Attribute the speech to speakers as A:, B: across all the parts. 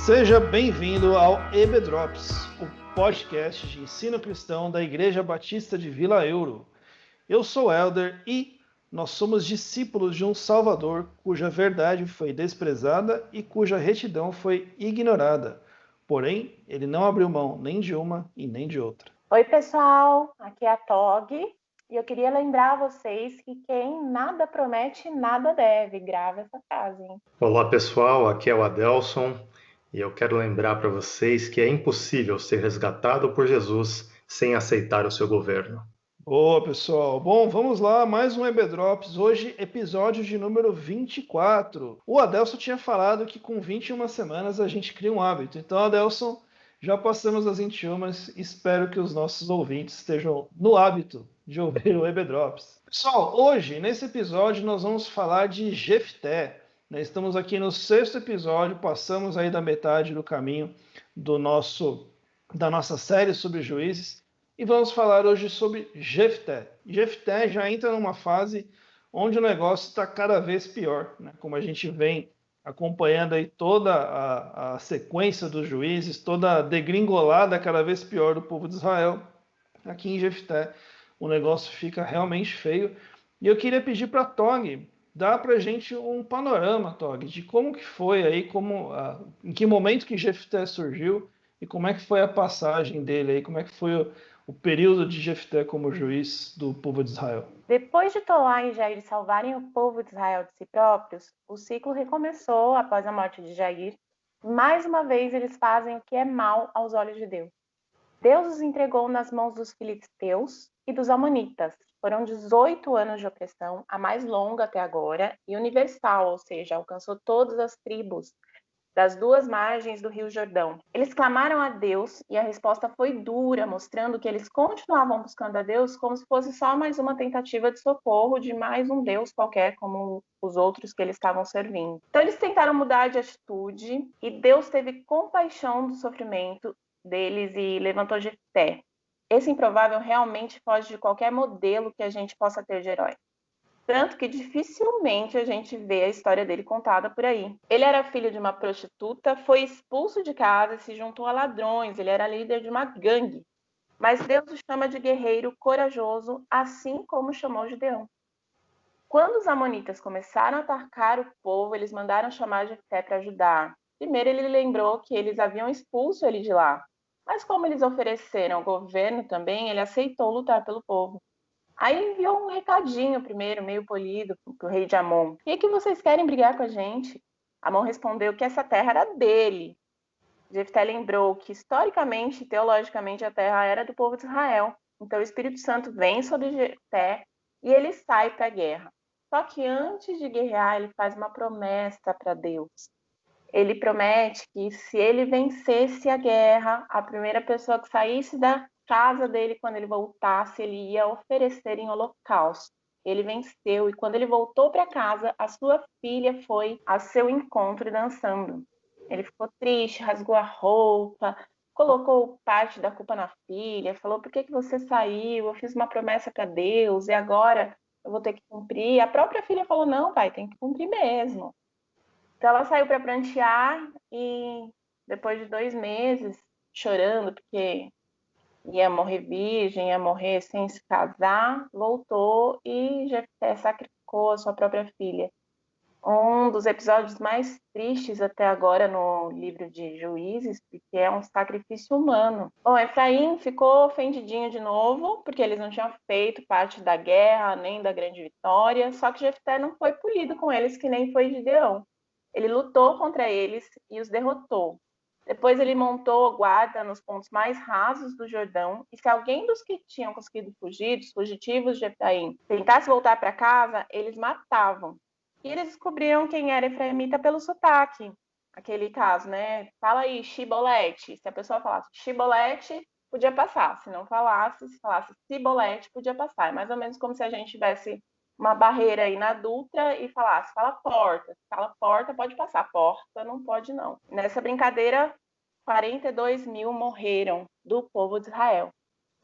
A: Seja bem-vindo ao EB Drops, o podcast de ensino cristão da Igreja Batista de Vila Euro. Eu sou Helder e nós somos discípulos de um Salvador cuja verdade foi desprezada e cuja retidão foi ignorada. Porém, ele não abriu mão nem de uma e nem de outra.
B: Oi, pessoal, aqui é a Tog e eu queria lembrar a vocês que quem nada promete, nada deve. Grava essa frase, hein?
C: Olá, pessoal, aqui é o Adelson e eu quero lembrar para vocês que é impossível ser resgatado por Jesus sem aceitar o seu governo.
A: Boa, pessoal. Bom, vamos lá, mais um EB Drops. Hoje, episódio de número 24. O Adelson tinha falado que com 21 semanas a gente cria um hábito. Então, Adelson, já passamos as 21, espero que os nossos ouvintes estejam no hábito de ouvir o EB Drops. Pessoal, hoje, nesse episódio, nós vamos falar de Jefté. Estamos aqui no 6º episódio, passamos aí da metade do caminho da nossa série sobre juízes. E vamos falar hoje sobre Jefté. Jefté já entra numa fase onde o negócio está cada vez pior, né? Como a gente vem acompanhando aí toda a sequência dos juízes, toda a degringolada cada vez pior do povo de Israel. Aqui em Jefté o negócio fica realmente feio. E eu queria pedir para a Tog dar para a gente um panorama, Tog, de como que foi aí, em que momento que Jefté surgiu e como é que foi a passagem dele aí, como é que foi o período de Jefté como juiz do povo de Israel.
B: Depois de Tolá e Jair salvarem o povo de Israel de si próprios, o ciclo recomeçou após a morte de Jair. Mais uma vez eles fazem o que é mal aos olhos de Deus. Deus os entregou nas mãos dos filisteus e dos amonitas. Foram 18 anos de opressão, a mais longa até agora, e universal, ou seja, alcançou todas as tribos das duas margens do Rio Jordão. Eles clamaram a Deus e a resposta foi dura, mostrando que eles continuavam buscando a Deus como se fosse só mais uma tentativa de socorro de mais um Deus qualquer, como os outros que eles estavam servindo. Então eles tentaram mudar de atitude e Deus teve compaixão do sofrimento deles e levantou Jefté. Esse improvável realmente foge de qualquer modelo que a gente possa ter de herói. Tanto que dificilmente a gente vê a história dele contada por aí. Ele era filho de uma prostituta, foi expulso de casa e se juntou a ladrões. Ele era líder de uma gangue. Mas Deus o chama de guerreiro corajoso, assim como chamou Gideão. Quando os amonitas começaram a atacar o povo, eles mandaram chamar Jefté para ajudar. Primeiro ele lembrou que eles haviam expulso ele de lá. Mas como eles ofereceram ao governo também, ele aceitou lutar pelo povo. Aí enviou um recadinho primeiro, meio polido, para o rei de Amon. E que vocês querem brigar com a gente? Amon respondeu que essa terra era dele. Jefté lembrou que historicamente e teologicamente a terra era do povo de Israel. Então o Espírito Santo vem sobre Jefté e ele sai para a guerra. Só que antes de guerrear, ele faz uma promessa para Deus. Ele promete que se ele vencesse a guerra, a primeira pessoa que saísse da casa dele, quando ele voltasse, ele ia oferecer em holocausto. Ele venceu e quando ele voltou para casa, a sua filha foi a seu encontro dançando. Ele ficou triste, rasgou a roupa, colocou parte da culpa na filha, falou: por que você saiu? Eu fiz uma promessa para Deus e agora eu vou ter que cumprir. A própria filha falou: não, pai, tem que cumprir mesmo. Então ela saiu para prantear e depois de 2 meses chorando porque ia morrer virgem, ia morrer sem se casar, voltou e Jefté sacrificou a sua própria filha. Um dos episódios mais tristes até agora no livro de Juízes, porque é um sacrifício humano. Bom, Efraim ficou ofendidinho de novo, porque eles não tinham feito parte da guerra, nem da grande vitória, só que Jefté não foi polido com eles, que nem foi Gideão. Ele lutou contra eles e os derrotou. Depois ele montou guarda nos pontos mais rasos do Jordão, e se alguém dos que tinham conseguido fugir, dos fugitivos de Efraim, tentasse voltar para casa, eles matavam. E eles descobriram quem era efraimita pelo sotaque. Aquele caso, né? Fala aí, Shibolete. Se a pessoa falasse Shibolete, podia passar. Se não falasse, se falasse Cibolete, podia passar. É mais ou menos como se a gente tivesse uma barreira aí na Dutra e falasse, fala porta. Fala porta, pode passar. Porta, não pode não. Nessa brincadeira, 42 mil morreram do povo de Israel.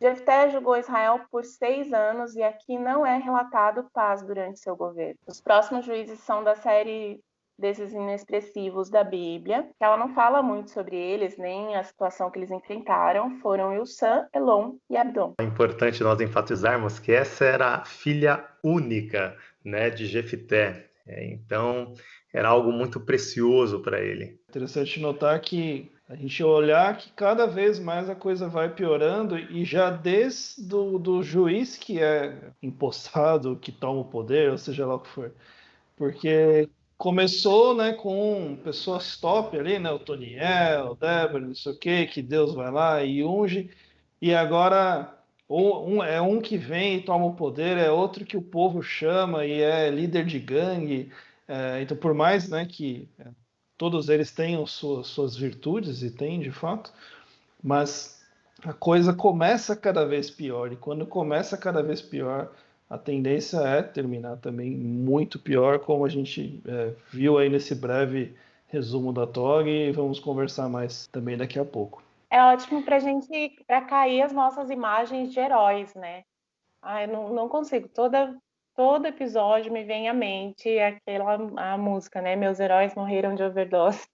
B: Jefté julgou Israel por 6 anos e aqui não é relatado paz durante seu governo. Os próximos juízes são da série desses inexpressivos da Bíblia, que ela não fala muito sobre eles, nem a situação que eles enfrentaram, foram Ilsã, Elon e Abdon.
C: É importante nós enfatizarmos que essa era a filha única, né, de Jefité. Então, era algo muito precioso para ele.
A: Interessante notar que a gente olhar que cada vez mais a coisa vai piorando e já desde do juiz que é empossado, que toma o poder, ou seja lá o que for. Porque começou, né, com pessoas top ali, né, o Toniel, o Débora, não sei o quê, que Deus vai lá e unge, e agora é um que vem e toma o poder, é outro que o povo chama e é líder de gangue. Então, por mais, né, que todos eles tenham suas virtudes, e tem de fato, mas a coisa começa cada vez pior, e quando começa cada vez pior, a tendência é terminar também muito pior, como a gente viu aí nesse breve resumo da TOG, e vamos conversar mais também daqui a pouco.
B: É ótimo para cair as nossas imagens de heróis, né? Eu não consigo. Todo episódio me vem à mente a música, né? Meus heróis morreram de overdose.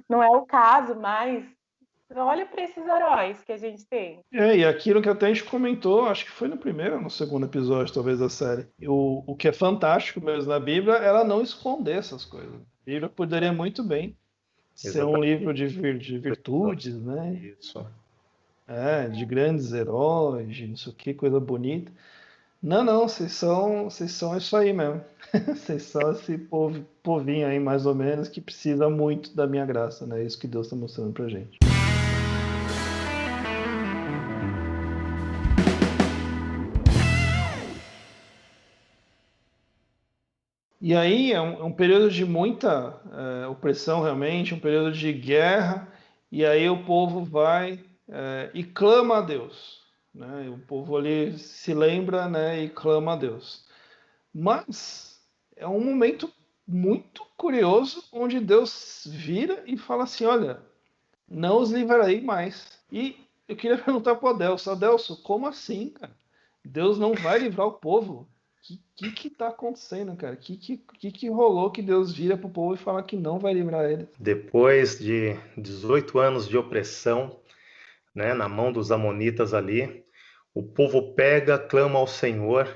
B: Não é o caso, mas olha para esses heróis que a gente tem.
A: E aquilo que até a gente comentou, acho que foi no primeiro ou no segundo episódio, talvez, da série. O que é fantástico mesmo na Bíblia, ela não esconder essas coisas. A Bíblia poderia muito bem ser um livro de virtudes, né?
C: Isso.
A: De grandes heróis, de não sei o que, coisa bonita. Não, vocês são isso aí mesmo. Vocês são esse povinho aí, mais ou menos, que precisa muito da minha graça, né? É isso que Deus está mostrando pra gente. E aí é um período de muita opressão realmente, um período de guerra, e aí o povo vai e clama a Deus, né? O povo ali se lembra, né, e clama a Deus. Mas é um momento muito curioso onde Deus vira e fala assim, olha, não os livrarei mais. E eu queria perguntar para o Adelso, Adelso, como assim, cara? Deus não vai livrar o povo? Que tá acontecendo, cara? Que rolou que Deus vira pro povo e fala que não vai livrar eles?
C: Depois de 18 anos de opressão, né, na mão dos amonitas ali, o povo pega, clama ao Senhor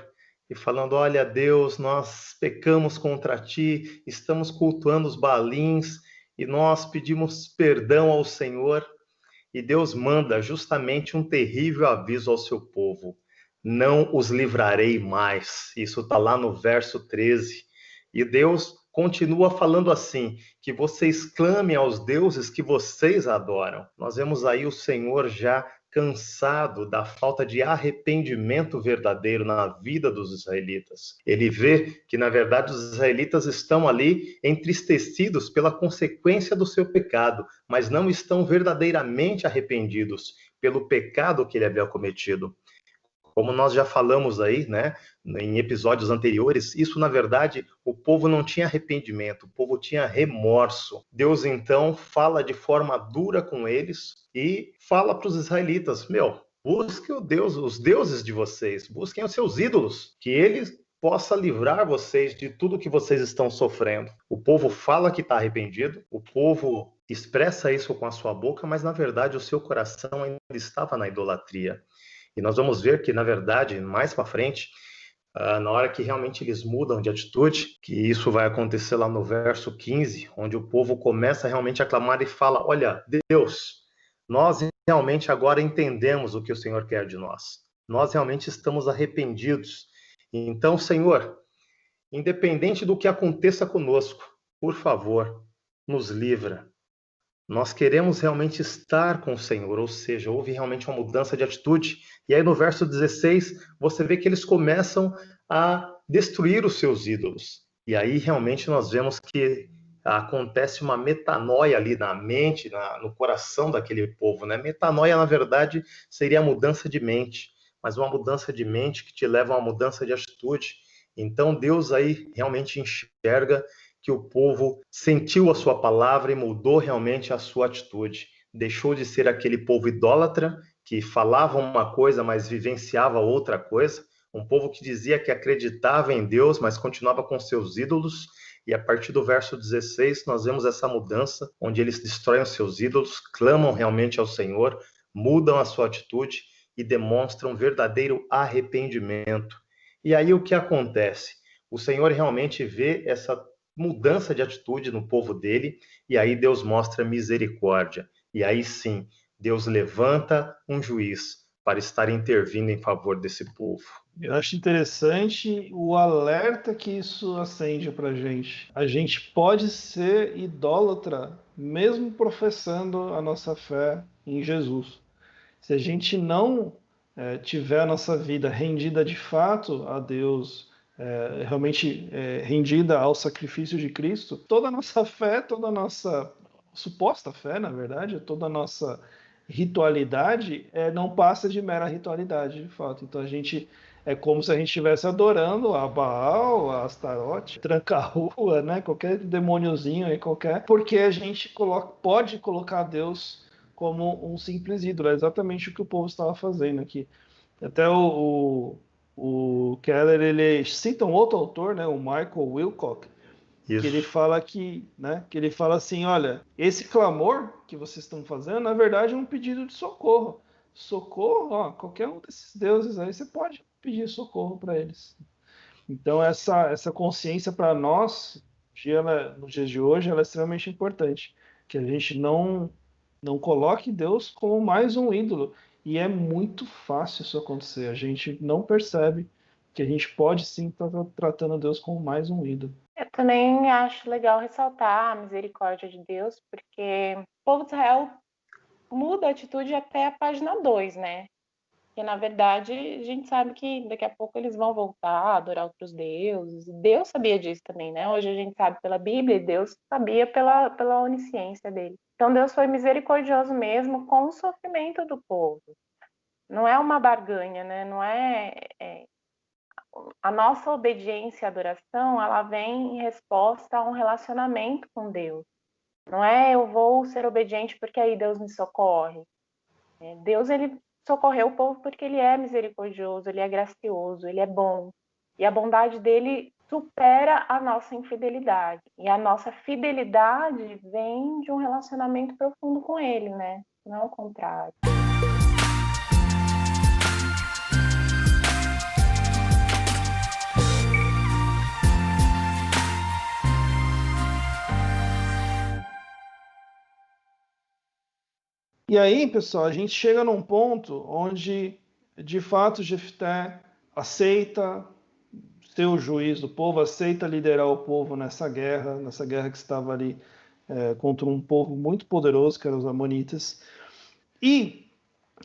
C: e falando, olha Deus, nós pecamos contra ti, estamos cultuando os Baalins e nós pedimos perdão ao Senhor. E Deus manda justamente um terrível aviso ao seu povo: não os livrarei mais. Isso está lá no verso 13. E Deus continua falando assim: que vocês clamem aos deuses que vocês adoram. Nós vemos aí o Senhor já cansado da falta de arrependimento verdadeiro na vida dos israelitas. Ele vê que, na verdade, os israelitas estão ali entristecidos pela consequência do seu pecado, mas não estão verdadeiramente arrependidos pelo pecado que ele havia cometido. Como nós já falamos aí, né, em episódios anteriores, isso, na verdade, o povo não tinha arrependimento, o povo tinha remorso. Deus, então, fala de forma dura com eles e fala para os israelitas, busque os deuses de vocês, busquem os seus ídolos, que eles possa livrar vocês de tudo que vocês estão sofrendo. O povo fala que está arrependido, o povo expressa isso com a sua boca, mas, na verdade, o seu coração ainda estava na idolatria. E nós vamos ver que, na verdade, mais para frente, na hora que realmente eles mudam de atitude, que isso vai acontecer lá no verso 15, onde o povo começa realmente a clamar e fala, olha, Deus, nós realmente agora entendemos o que o Senhor quer de nós. Nós realmente estamos arrependidos. Então, Senhor, independente do que aconteça conosco, por favor, nos livra. Nós queremos realmente estar com o Senhor, ou seja, houve realmente uma mudança de atitude. E aí no verso 16, você vê que eles começam a destruir os seus ídolos. E aí realmente nós vemos que acontece uma metanoia ali na mente, no coração daquele povo, né? Metanoia, na verdade, seria a mudança de mente, mas uma mudança de mente que te leva a uma mudança de atitude. Então Deus aí realmente enxerga que o povo sentiu a sua palavra e mudou realmente a sua atitude. Deixou de ser aquele povo idólatra, que falava uma coisa, mas vivenciava outra coisa. Um povo que dizia que acreditava em Deus, mas continuava com seus ídolos. E a partir do verso 16, nós vemos essa mudança, onde eles destroem os seus ídolos, clamam realmente ao Senhor, mudam a sua atitude e demonstram verdadeiro arrependimento. E aí o que acontece? O Senhor realmente vê essa mudança de atitude no povo dele, e aí Deus mostra misericórdia. E aí sim, Deus levanta um juiz para estar intervindo em favor desse povo.
A: Eu acho interessante o alerta que isso acende para a gente. A gente pode ser idólatra mesmo professando a nossa fé em Jesus. Se a gente não tiver a nossa vida rendida de fato a Deus, realmente rendida ao sacrifício de Cristo, toda a nossa fé, toda a nossa suposta fé, na verdade, toda a nossa ritualidade não passa de mera ritualidade, de fato. Então a gente é como se a gente estivesse adorando a Baal, a Astarote, Tranca-Rua, né? Qualquer demôniozinho aí, porque a gente pode colocar Deus como um simples ídolo. É exatamente o que o povo estava fazendo aqui. Até o Keller, ele cita um outro autor, né? O Michael Wilcock,
C: Isso.
A: que ele fala que ele fala assim, olha, esse clamor que vocês estão fazendo, na verdade, é um pedido de socorro. Socorro, ó, qualquer um desses deuses aí, você pode pedir socorro para eles. Então, essa consciência para nós, nos dias de hoje, ela é extremamente importante. Que a gente não coloque Deus como mais um ídolo. E é muito fácil isso acontecer. A gente não percebe que a gente pode sim estar tratando Deus como mais um ídolo.
B: Eu também acho legal ressaltar a misericórdia de Deus, porque o povo de Israel muda a atitude até a página 2, né? Porque, na verdade, a gente sabe que daqui a pouco eles vão voltar a adorar outros deuses. Deus sabia disso também, né? Hoje a gente sabe pela Bíblia e Deus sabia pela onisciência dele. Então, Deus foi misericordioso mesmo com o sofrimento do povo. Não é uma barganha, né? Não a nossa obediência e adoração, ela vem em resposta a um relacionamento com Deus. Não é eu vou ser obediente porque aí Deus me socorre. Deus, ele socorreu o povo porque ele é misericordioso, ele é gracioso, ele é bom. E a bondade dele supera a nossa infidelidade. E a nossa fidelidade vem de um relacionamento profundo com ele, né? Não é o contrário.
A: E aí, pessoal, a gente chega num ponto onde, de fato, Jefté aceita ser o juiz do povo, aceita liderar o povo nessa guerra que estava ali contra um povo muito poderoso, que eram os Amonitas. E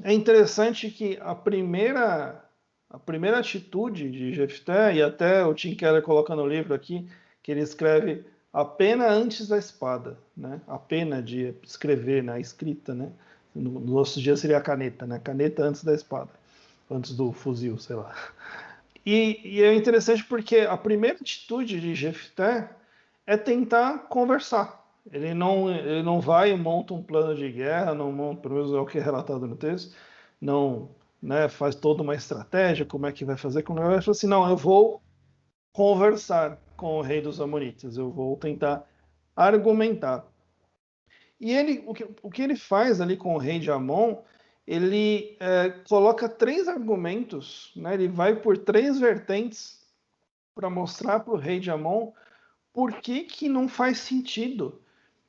A: é interessante que a primeira atitude de Jefté, e até o Tim Keller coloca no livro aqui, que ele escreve a pena antes da espada, né? A pena de escrever, na escrita, né? Nos nossos dias seria a caneta, né? Caneta antes da espada, antes do fuzil, sei lá. E é interessante porque a primeira atitude de Jefté é tentar conversar. Ele não vai e monta um plano de guerra, não monta, pelo menos é o que é relatado no texto, não, né, faz toda uma estratégia, como é que vai fazer, como vai fazer assim, não, eu vou conversar com o rei dos Amonitas, eu vou tentar argumentar. E o que ele faz ali com o rei de Amon, ele coloca 3 argumentos, né? Ele vai por 3 vertentes para mostrar para o rei de Amon por que não faz sentido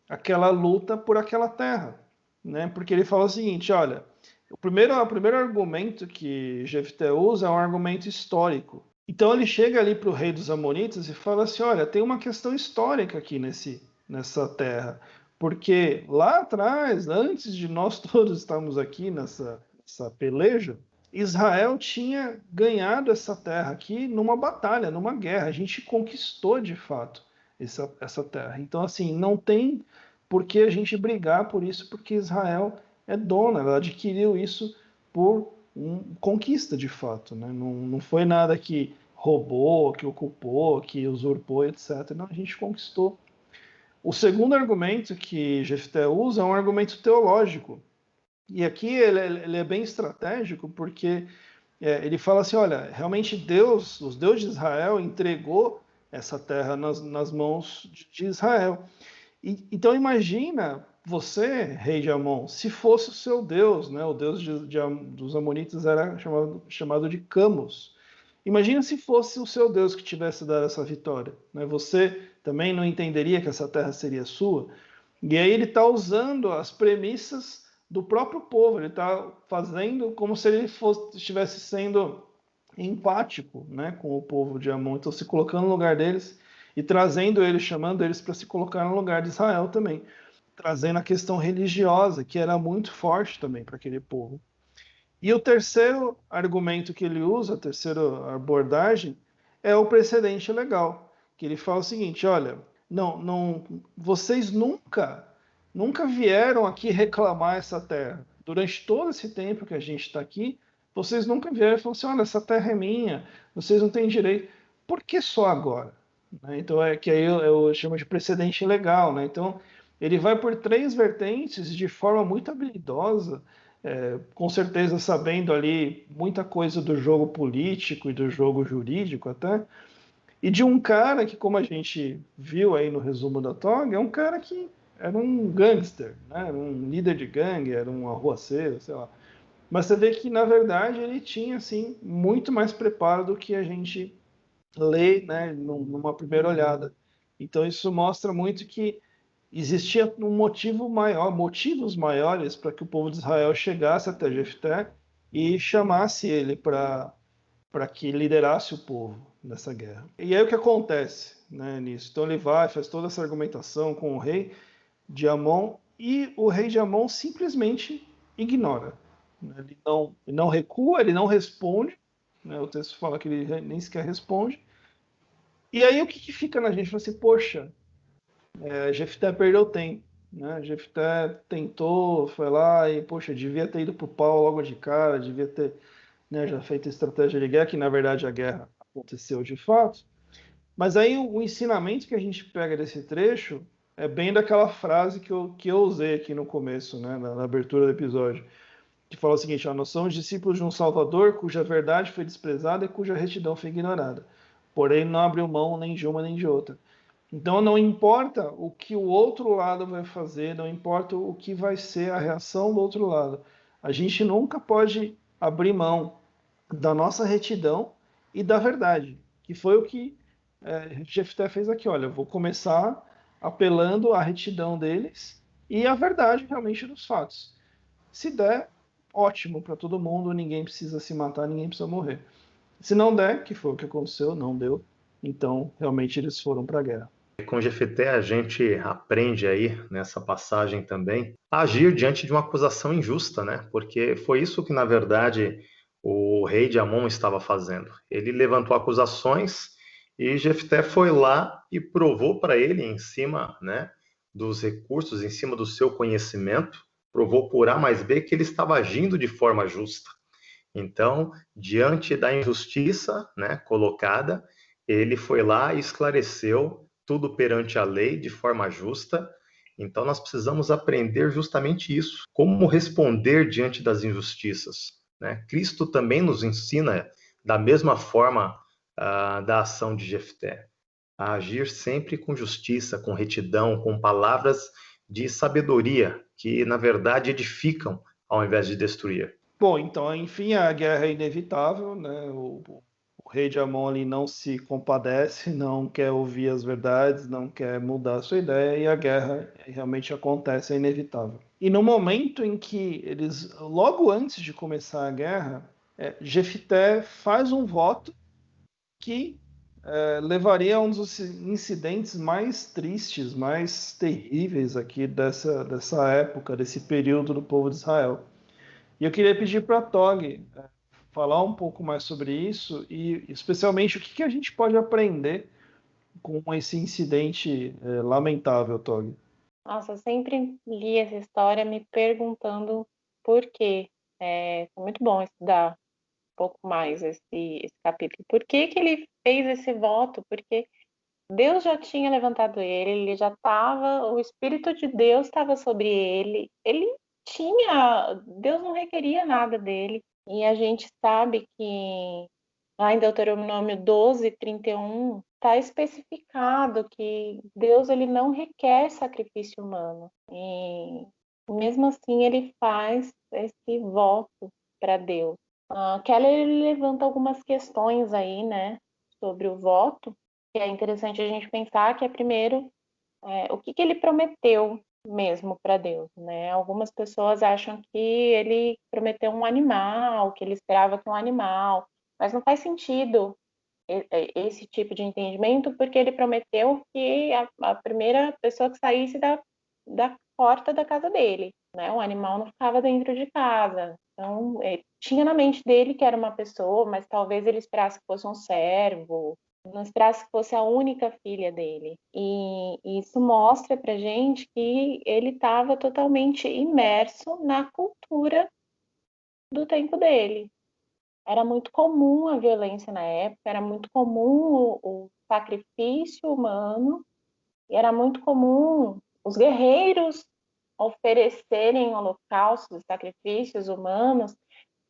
A: aquela luta por aquela terra, né? Porque ele fala o seguinte, olha, o primeiro argumento que Jefté usa é um argumento histórico. Então ele chega ali para o rei dos Amonitas e fala assim, olha, tem uma questão histórica aqui nessa terra. Porque lá atrás, antes de nós todos estarmos aqui nessa peleja, Israel tinha ganhado essa terra aqui numa batalha, numa guerra. A gente conquistou de fato essa terra. Então, assim, não tem por que a gente brigar por isso, porque Israel é dona, ela adquiriu isso por conquista de fato. Né? Não foi nada que roubou, que ocupou, que usurpou, etc. Não, a gente conquistou. O segundo argumento que Jefté usa é um argumento teológico. E aqui ele é bem estratégico, porque ele fala assim, olha, realmente Deus, os deuses de Israel, entregou essa terra nas mãos de Israel. Então imagina você, rei de Amon, se fosse o seu Deus, né? O Deus dos Amonitas era chamado de Camus. Imagina se fosse o seu Deus que tivesse dado essa vitória, né? Você também não entenderia que essa terra seria sua? E aí ele está usando as premissas do próprio povo, ele está fazendo como se ele estivesse sendo empático, né, com o povo de Amon, então se colocando no lugar deles e trazendo eles, chamando eles para se colocar no lugar de Israel também, trazendo a questão religiosa, que era muito forte também para aquele povo. E o terceiro argumento que ele usa, a terceira abordagem, é o precedente legal, que ele fala o seguinte: olha, não, vocês nunca vieram aqui reclamar essa terra. Durante todo esse tempo que a gente está aqui, vocês nunca vieram e falaram assim: olha, essa terra é minha, vocês não têm direito. Por que só agora? Né? Então é que aí eu chamo de precedente legal, né? Então ele vai por três vertentes de forma muito habilidosa, com certeza sabendo ali muita coisa do jogo político e do jogo jurídico até, e de um cara que, como a gente viu aí no resumo da TOG, é um cara que era um gangster, né? Era um líder de gangue, era um arruaceiro, sei lá. Mas você vê que, na verdade, ele tinha, assim, muito mais preparo do que a gente lê, né, numa primeira olhada. Então, isso mostra muito que existia um motivo maior, motivos maiores para que o povo de Israel chegasse até Jefté e chamasse ele para que liderasse o povo nessa guerra. E aí o que acontece, né, nisso? Então ele vai, faz toda essa argumentação com o rei de Amon e o rei de Amon simplesmente ignora. Ele não recua, ele não responde, né, o texto fala que ele nem sequer responde. E aí o que fica na gente? Fala assim, poxa, Jefté perdeu tempo, né? Jefté tentou, foi lá e, poxa, devia ter ido pro pau logo de cara, devia ter, né, já feito estratégia de guerra, que na verdade a guerra aconteceu de fato. Mas aí o ensinamento que a gente pega desse trecho é bem daquela frase que eu usei aqui no começo, né, na abertura do episódio, que fala o seguinte: ó, nós somos discípulos de um Salvador cuja verdade foi desprezada e cuja retidão foi ignorada. Porém, não abriu mão nem de uma nem de outra. Então não importa o que o outro lado vai fazer, não importa o que vai ser a reação do outro lado. A gente nunca pode abrir mão da nossa retidão e da verdade, que foi o que Jefté fez aqui. Olha, eu vou começar apelando à retidão deles e à verdade realmente dos fatos. Se der, ótimo para todo mundo, ninguém precisa se matar, ninguém precisa morrer. Se não der, que foi o que aconteceu, não deu, então realmente eles foram para a guerra.
C: Com Jefté a gente aprende aí nessa passagem também a agir diante de uma acusação injusta, né? Porque foi isso que na verdade o rei de Amon estava fazendo. Ele levantou acusações e Jefté foi lá e provou para ele em cima, né, dos recursos, em cima do seu conhecimento, provou por A mais B que ele estava agindo de forma justa. Então, diante da injustiça, né, colocada, ele foi lá e esclareceu tudo perante a lei de forma justa. Então, nós precisamos aprender justamente isso, como responder diante das injustiças, né? Cristo também nos ensina da mesma forma da ação de Jefté, a agir sempre com justiça, com retidão, com palavras de sabedoria que, na verdade, edificam ao invés de destruir.
A: Bom, então, enfim, a guerra é inevitável, né? O rei de Amon ali não se compadece, não quer ouvir as verdades, não quer mudar a sua ideia, e a guerra realmente acontece, é inevitável. E no momento em que eles, logo antes de começar a guerra, Jefté faz um voto que levaria a um dos incidentes mais tristes, mais terríveis aqui dessa época, desse período do povo de Israel. E eu queria pedir para a Tog falar um pouco mais sobre isso e, especialmente, o que a gente pode aprender com esse incidente lamentável, Tog.
B: Nossa, eu sempre li essa história me perguntando por quê. Foi muito bom estudar um pouco mais esse capítulo. Por que que ele fez esse voto? Porque Deus já tinha levantado ele já estava, o Espírito de Deus estava sobre ele tinha, Deus não requeria nada dele. E a gente sabe que Lá em Deuteronômio 12, 31, está especificado que Deus ele não requer sacrifício humano. E mesmo assim ele faz esse voto para Deus. Keller ele levanta algumas questões aí, né, sobre o voto, que é interessante a gente pensar que é primeiro o que ele prometeu mesmo para Deus, né? Algumas pessoas acham que ele prometeu um animal, que ele esperava que um animal, mas não faz sentido esse tipo de entendimento, porque ele prometeu que a primeira pessoa que saísse da porta da casa dele, né? O animal não ficava dentro de casa. Então, tinha na mente dele que era uma pessoa, mas talvez ele esperasse que fosse um servo, não esperasse que fosse a única filha dele. E isso mostra pra gente que ele estava totalmente imerso na cultura do tempo dele. Era muito comum a violência na época, era muito comum o sacrifício humano, e era muito comum os guerreiros oferecerem holocaustos, sacrifícios humanos,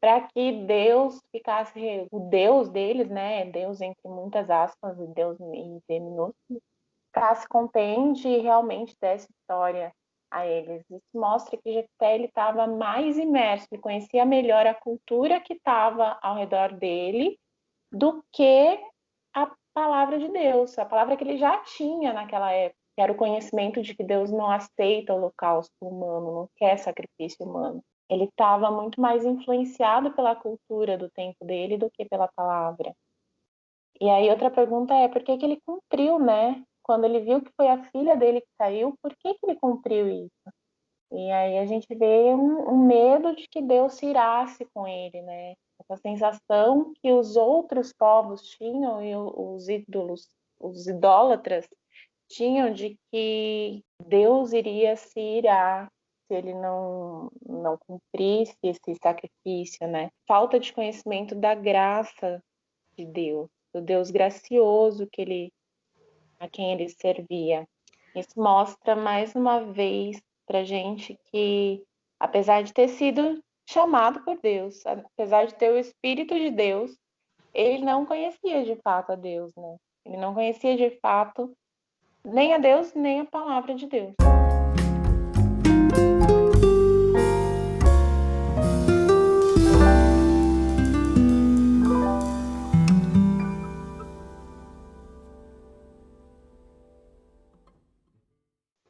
B: para que Deus ficasse, o Deus deles, né, Deus entre muitas aspas, e Deus em D minúsculo, ficasse contente e realmente desse vitória a eles. Isso mostra que Jefté ele estava mais imerso, ele conhecia melhor a cultura que estava ao redor dele do que a palavra de Deus, a palavra que ele já tinha naquela época, que era o conhecimento de que Deus não aceita o holocausto humano, não quer sacrifício humano. Ele estava muito mais influenciado pela cultura do tempo dele do que pela palavra. E aí outra pergunta é por que ele cumpriu, né? Quando ele viu que foi a filha dele que saiu, por que ele cumpriu isso? E aí a gente vê um medo de que Deus se irasse com ele, né? Essa sensação que os outros povos tinham e os ídolos, os idólatras tinham de que Deus iria se irar se ele não cumprisse esse sacrifício, né? Falta de conhecimento da graça de Deus, do Deus gracioso a quem ele servia. Isso mostra mais uma vez para gente que, apesar de ter sido chamado por Deus, apesar de ter o Espírito de Deus, ele não conhecia de fato a Deus, né? Ele não conhecia de fato nem a Deus, nem a palavra de Deus.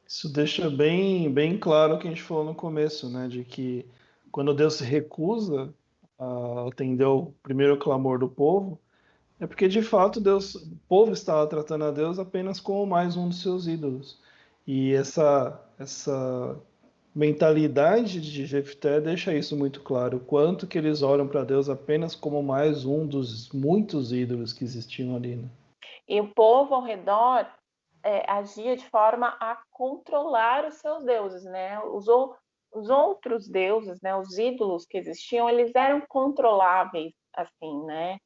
A: Isso deixa bem claro o que a gente falou no começo, né? De que quando Deus se recusa a atender o primeiro clamor do povo, é porque de fato o povo estava tratando a Deus apenas como mais um dos seus ídolos. E essa mentalidade de Jefté deixa isso muito claro, o quanto que eles olham para Deus apenas como mais um dos muitos ídolos que existiam ali, né?
B: E o povo ao redor agia de forma a controlar os seus deuses, né? Os outros deuses, né? Os ídolos que existiam, eles eram controláveis, assim, né?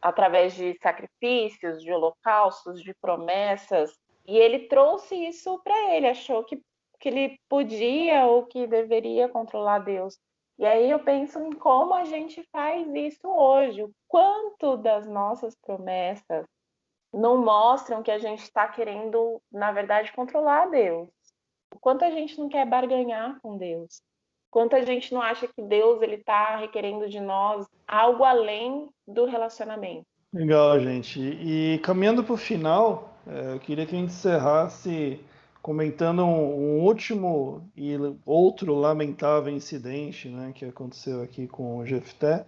B: Através de sacrifícios, de holocaustos, de promessas. E ele trouxe isso para ele, achou que ele podia ou que deveria controlar Deus. E aí eu penso em como a gente faz isso hoje, o quanto das nossas promessas não mostram que a gente está querendo, na verdade, controlar Deus. O quanto a gente não quer barganhar com Deus. O quanto a gente não acha que Deus ele está requerendo de nós algo além do relacionamento.
A: Legal, gente. E caminhando para o final, eu queria que a gente encerrasse comentando um último e outro lamentável incidente, né, que aconteceu aqui com o Jefté,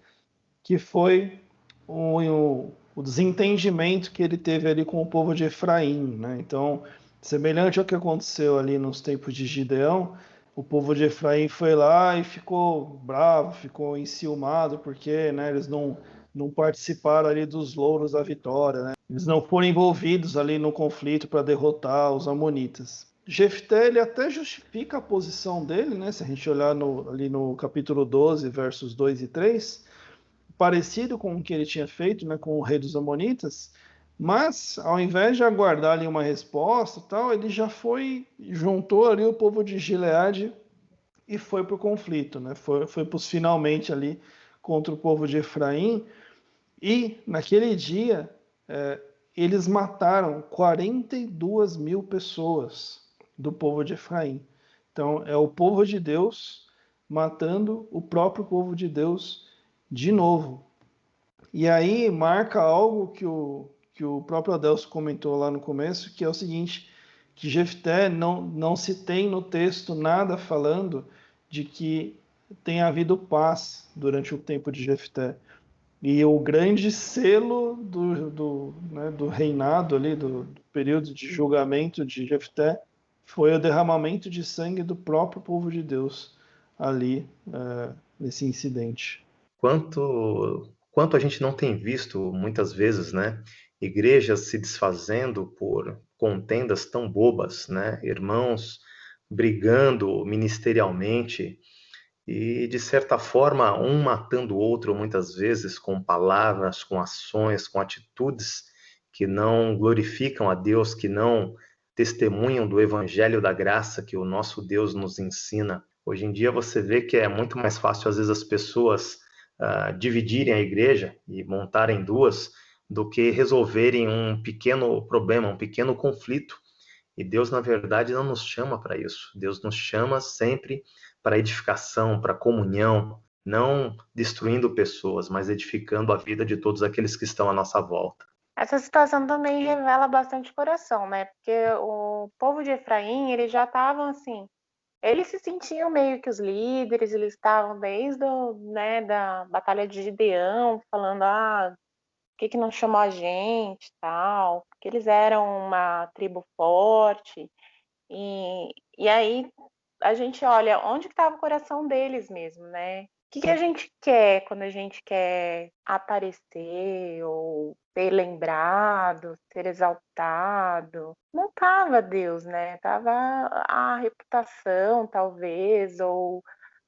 A: que foi o desentendimento que ele teve ali com o povo de Efraim, né? Então, semelhante ao que aconteceu ali nos tempos de Gideão, o povo de Efraim foi lá e ficou bravo, ficou enciumado, porque, né, eles não participaram ali dos louros da vitória, né? Eles não foram envolvidos ali no conflito para derrotar os amonitas. Jefté, ele até justifica a posição dele, né? Se a gente olhar ali no capítulo 12, versos 2 e 3, parecido com o que ele tinha feito, né, com o rei dos amonitas, mas ao invés de aguardar ali uma resposta, tal, ele já juntou ali o povo de Gileade e foi para o conflito, né? Foi para os finalmente ali contra o povo de Efraim. E naquele dia, eles mataram 42 mil pessoas do povo de Efraim. Então, é o povo de Deus matando o próprio povo de Deus de novo. E aí marca algo que o próprio Adelso comentou lá no começo, que é o seguinte, que Jefté não se tem no texto nada falando de que tenha havido paz durante o tempo de Jefté. E o grande selo do reinado ali, do período de julgamento de Jefté, foi o derramamento de sangue do próprio povo de Deus ali, nesse incidente.
C: Quanto a gente não tem visto muitas vezes, né, igrejas se desfazendo por contendas tão bobas, né, irmãos brigando ministerialmente e, de certa forma, um matando o outro muitas vezes com palavras, com ações, com atitudes que não glorificam a Deus, que não testemunham do evangelho da graça que o nosso Deus nos ensina. Hoje em dia você vê que é muito mais fácil, às vezes, as pessoas dividirem a igreja e montarem duas do que resolverem um pequeno problema, um pequeno conflito. E Deus, na verdade, não nos chama para isso. Deus nos chama sempre para edificação, para comunhão, não destruindo pessoas, mas edificando a vida de todos aqueles que estão à nossa volta.
B: Essa situação também revela bastante coração, né? Porque o povo de Efraim, eles já estavam assim, eles se sentiam meio que os líderes, eles estavam desde da Batalha de Gideão, falando, por que não chamou a gente, tal, porque eles eram uma tribo forte, e aí a gente olha onde que estava o coração deles mesmo, né? O que a gente quer quando a gente quer aparecer ou ser lembrado, ser exaltado? Não estava Deus, né? Tava a reputação, talvez, ou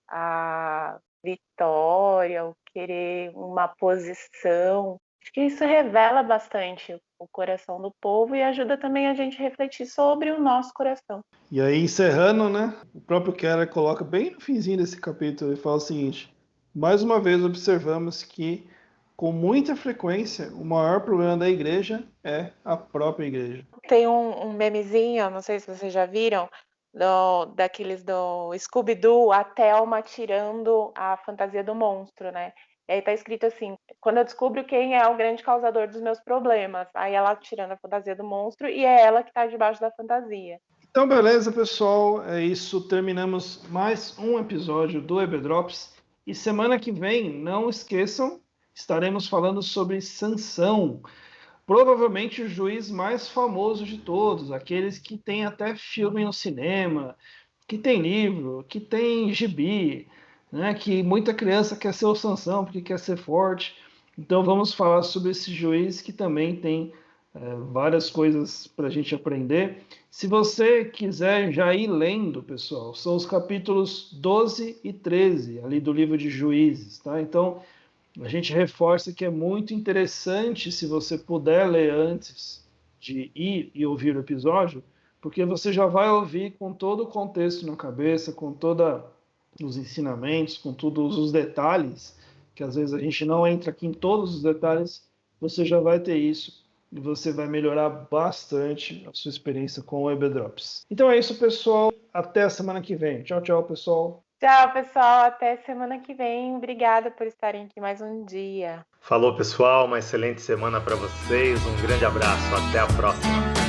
B: a vitória, ou querer uma posição. Acho que isso revela bastante o coração do povo e ajuda também a gente a refletir sobre o nosso coração.
A: E aí, encerrando, né? O próprio Keller coloca bem no finzinho desse capítulo e fala o seguinte: mais uma vez observamos que, com muita frequência, o maior problema da igreja é a própria igreja.
B: Tem um memezinho, não sei se vocês já viram, daqueles do Scooby-Doo, a Thelma tirando a fantasia do monstro, né? E aí tá escrito assim, quando eu descubro quem é o grande causador dos meus problemas, aí ela tirando a fantasia do monstro e é ela que tá debaixo da fantasia.
A: Então, beleza, pessoal, é isso. Terminamos mais um episódio do EB Drops. E semana que vem, não esqueçam, estaremos falando sobre Sansão. Provavelmente o juiz mais famoso de todos, aqueles que tem até filme no cinema, que tem livro, que tem gibi, né? Que muita criança quer ser o Sansão porque quer ser forte. Então vamos falar sobre esse juiz que também tem várias coisas para a gente aprender. Se você quiser já ir lendo, pessoal, são os capítulos 12 e 13 ali do livro de Juízes, tá? Então a gente reforça que é muito interessante se você puder ler antes de ir e ouvir o episódio, porque você já vai ouvir com todo o contexto na cabeça, com todos os ensinamentos, com todos os detalhes, que às vezes a gente não entra aqui em todos os detalhes, você já vai ter isso e você vai melhorar bastante a sua experiência com o EB Drops. Então é isso, pessoal. Até a semana que vem. Tchau, tchau, pessoal.
B: Tchau, pessoal. Até semana que vem. Obrigada por estarem aqui mais um dia.
C: Falou, pessoal. Uma excelente semana para vocês. Um grande abraço. Até a próxima.